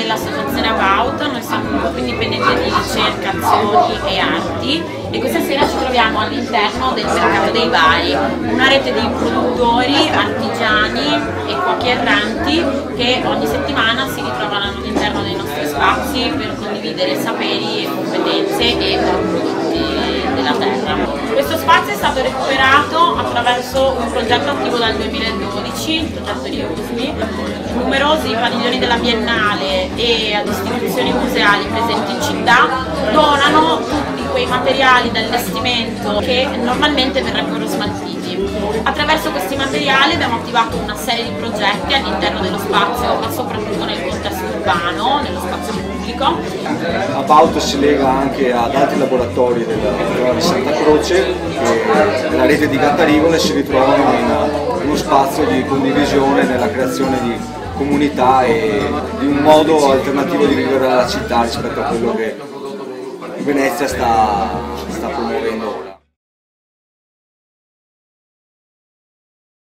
dell'associazione About, noi siamo un gruppo indipendente di ricerca, azioni e arti e questa sera ci troviamo all'interno del Mercato dei Bari, una rete di produttori, artigiani e cuochi erranti che ogni settimana si ritrovano all'interno dei nostri spazi per condividere saperi e competenze e prodotti della terra. Questo spazio è stato recuperato attraverso un progetto attivo dal 2012, il progetto di USMI. Numerosi padiglioni della Biennale e ad istituzioni museali presenti in città donano tutti quei materiali d'allestimento che normalmente verrebbero smaltiti. Attraverso questi materiali abbiamo attivato una serie di progetti all'interno dello spazio, ma soprattutto nel contesto urbano, nello spazio pubblico. About si lega anche ad altri laboratori della Santa Croce che nella rete di Gattarivole si ritrovano in uno spazio di condivisione nella creazione di comunità e di un modo alternativo di vivere la città rispetto a quello che Venezia sta promuovendo ora.